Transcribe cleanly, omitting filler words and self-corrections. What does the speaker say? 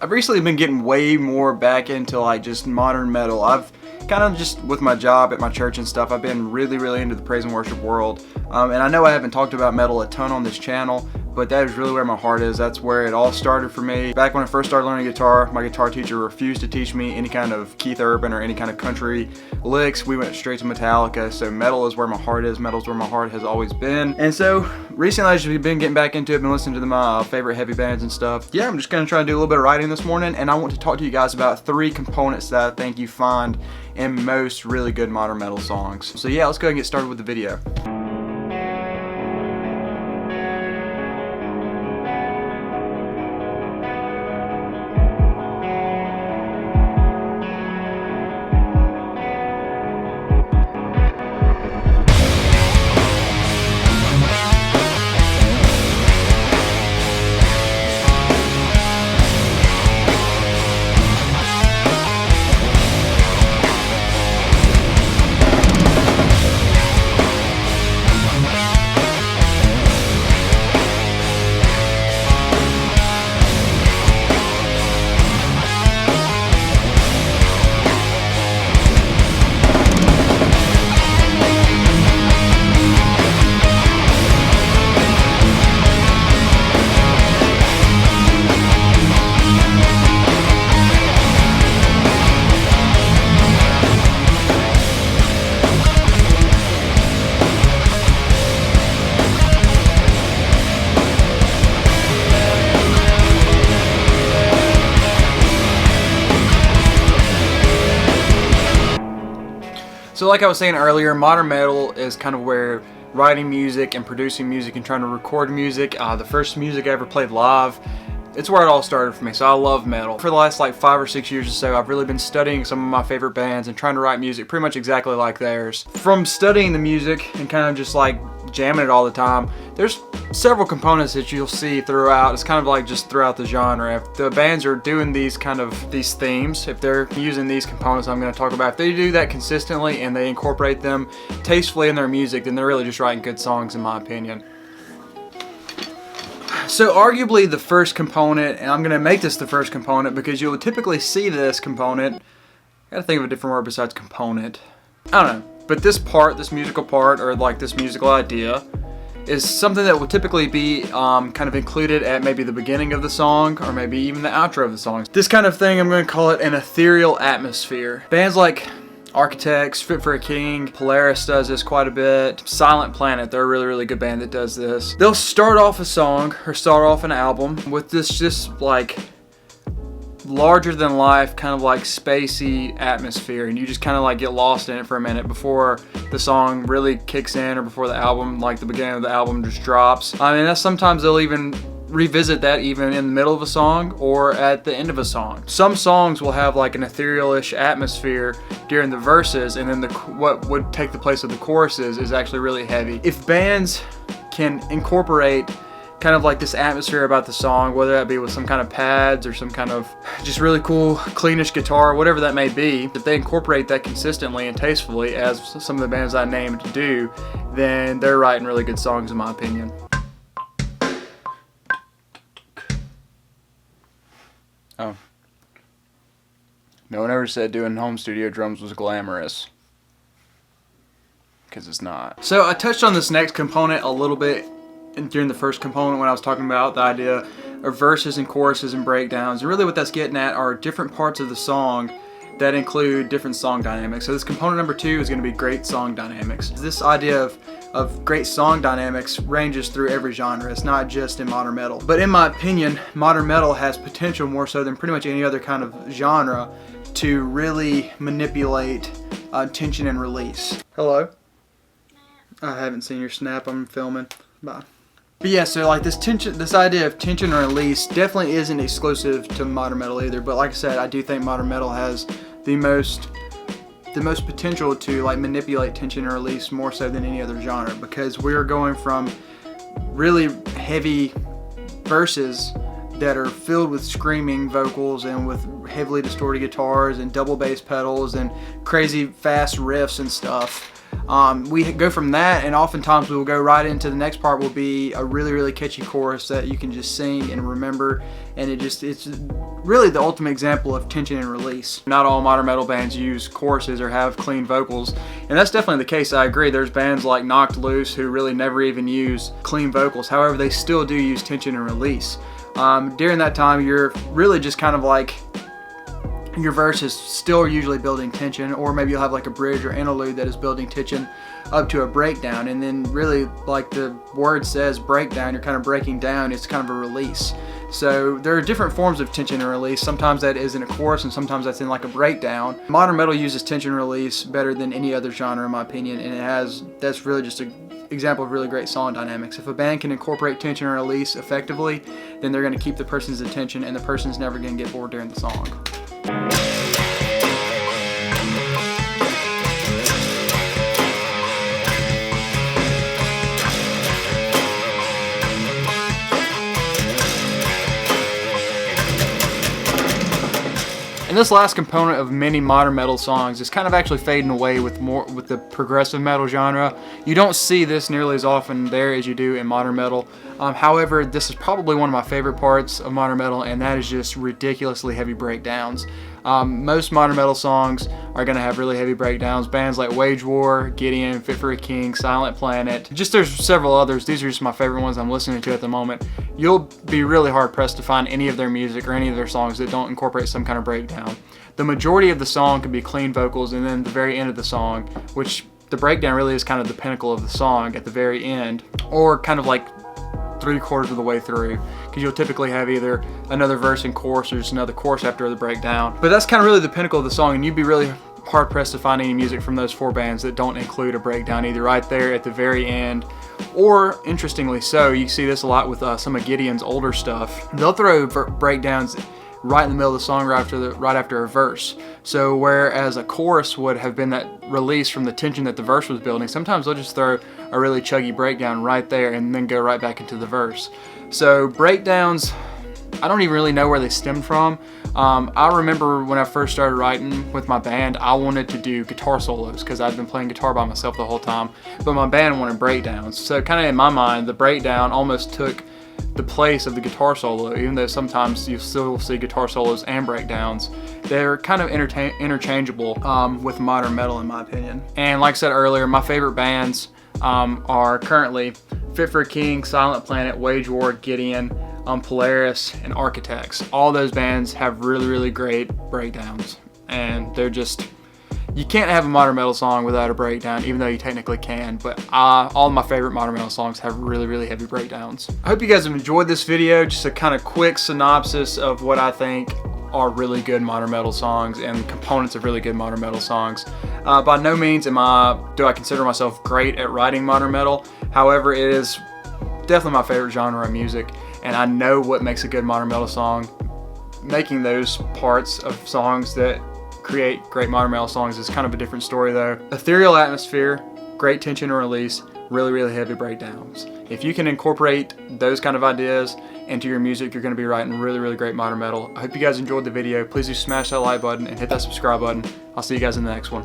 I've recently been getting way more back into like just modern metal. I've kind of just with my job at my church and stuff, I've been really into the praise and worship world. And I know I haven't talked about metal a ton on this channel, but that is really where my heart is. That's where it all started for me. Back when I first started learning guitar, my guitar teacher refused to teach me any kind of Keith Urban or any kind of country licks. We went straight to Metallica, so metal is where my heart is. Metal is where my heart has always been. And so recently I've just been getting back into it, been listening to my favorite heavy bands and stuff. Yeah, I'm just gonna try to do a little bit of writing this morning, and I want to talk to you guys about 3 components that I think you find in most really good modern metal songs. So yeah, let's go ahead and get started with the video. So like I was saying earlier, modern metal is kind of where writing music and producing music and trying to record music, the first music I ever played live, it's where it all started for me. So I love metal. For the last like 5 or 6 years or so, I've really been studying some of my favorite bands and trying to write music pretty much exactly like theirs. From studying the music and kind of just like jamming it all the time, there's several components that you'll see throughout. It's kind of like just throughout the genre. If the bands are doing these themes, if they're using these components I'm going to talk about, if they do that consistently and they incorporate them tastefully in their music, then they're really just writing good songs in my opinion. So arguably the first component, and I'm going to make this the first component because you'll typically see this component, I gotta think of a different word besides component, I don't know, but this part, this musical part, or like this musical idea, is something that will typically be kind of included at maybe the beginning of the song or maybe even the outro of the song. This kind of thing, I'm going to call it an ethereal atmosphere. Bands like Architects, Fit for a King, Polaris does this quite a bit. Silent Planet, they're a really good band that does this. They'll start off a song or start off an album with this just like larger than life kind of like spacey atmosphere, and you just kind of like get lost in it for a minute before the song really kicks in or before the album, like the beginning of the album, just drops. I mean, that's sometimes they'll even revisit that even in the middle of a song or at the end of a song. Some songs will have like an ethereal-ish atmosphere during the verses, and then what would take the place of the choruses is actually really heavy. If bands can incorporate kind of like this atmosphere about the song, whether that be with some kind of pads or some kind of just really cool cleanish guitar, whatever that may be, if they incorporate that consistently and tastefully, as some of the bands I named do, then they're writing really good songs in my opinion. Oh. No one ever said doing home studio drums was glamorous. Because it's not. So I touched on this next component a little bit during the first component when I was talking about the idea of verses and choruses and breakdowns. And really what that's getting at are different parts of the song that include different song dynamics. So this component number 2 is going to be great song dynamics. This idea of great song dynamics ranges through every genre. It's not just in modern metal. But in my opinion, modern metal has potential more so than pretty much any other kind of genre to really manipulate tension and release. Hello? I haven't seen your snap. I'm filming. Bye. But yeah, so like this idea of tension and release definitely isn't exclusive to modern metal either. But like I said, I do think modern metal has the most potential to like manipulate tension and release more so than any other genre, because we're going from really heavy verses that are filled with screaming vocals and with heavily distorted guitars and double bass pedals and crazy fast riffs and stuff, We go from that, and oftentimes we will go right into the next part will be a really catchy chorus that you can just sing and remember, and it's really the ultimate example of tension and release. Not all modern metal bands use choruses or have clean vocals, and that's definitely the case. I agree. There's bands like Knocked Loose who really never even use clean vocals. However, they still do use tension and release. During that time, you're really just kind of like, your verse is still usually building tension, or maybe you'll have like a bridge or interlude that is building tension up to a breakdown, and then really, like the word says, breakdown, you're kind of breaking down. It's kind of a release. So there are different forms of tension and release. Sometimes that is in a chorus, and sometimes that's in like a breakdown. Modern metal uses tension and release better than any other genre in my opinion, and that's really just an example of really great song dynamics. If a band can incorporate tension and release effectively, then they're going to keep the person's attention, and the person's never going to get bored during the song. And this last component of many modern metal songs is kind of actually fading away with the progressive metal genre. You don't see this nearly as often there as you do in modern metal. However, this is probably one of my favorite parts of modern metal, and that is just ridiculously heavy breakdowns. Most modern metal songs are going to have really heavy breakdowns. Bands like Wage War, Gideon, Fit for a King, Silent Planet, there's several others. These are just my favorite ones I'm listening to at the moment. You'll be really hard pressed to find any of their music or any of their songs that don't incorporate some kind of breakdown. The majority of the song can be clean vocals, and then the very end of the song, which the breakdown really is kind of the pinnacle of the song at the very end, or kind of like 3/4 of the way through, because you'll typically have either another verse and chorus or just another chorus after the breakdown. But that's kind of really the pinnacle of the song, and you'd be really hard pressed to find any music from those 4 bands that don't include a breakdown either right there at the very end, or interestingly so, you see this a lot with some of Gideon's older stuff. They'll throw breakdowns right in the middle of the song, right after a verse. So whereas a chorus would have been that release from the tension that the verse was building, sometimes they'll just throw a really chuggy breakdown right there and then go right back into the verse. So breakdowns, I don't even really know where they stemmed from. I remember when I first started writing with my band, I wanted to do guitar solos because I'd been playing guitar by myself the whole time, but my band wanted breakdowns. So kind of in my mind, the breakdown almost took the place of the guitar solo, even though sometimes you still see guitar solos and breakdowns. They're kind of interchangeable with modern metal in my opinion. And like I said earlier, my favorite bands are currently Fit for a King, Silent Planet, Wage War, Gideon, Polaris, and Architects. All those bands have really great breakdowns, and they're just, you can't have a modern metal song without a breakdown, even though you technically can, but all of my favorite modern metal songs have really heavy breakdowns. I hope you guys have enjoyed this video, just a kind of quick synopsis of what I think are really good modern metal songs and components of really good modern metal songs. By no means do I consider myself great at writing modern metal. However, it is definitely my favorite genre of music, and I know what makes a good modern metal song. Making those parts of songs that create great modern metal songs is kind of a different story though. Ethereal atmosphere, great tension and release, really heavy breakdowns. If you can incorporate those kind of ideas into your music, you're going to be writing really great modern metal. I hope you guys enjoyed the video. Please do smash that like button and hit that subscribe button. I'll see you guys in the next one.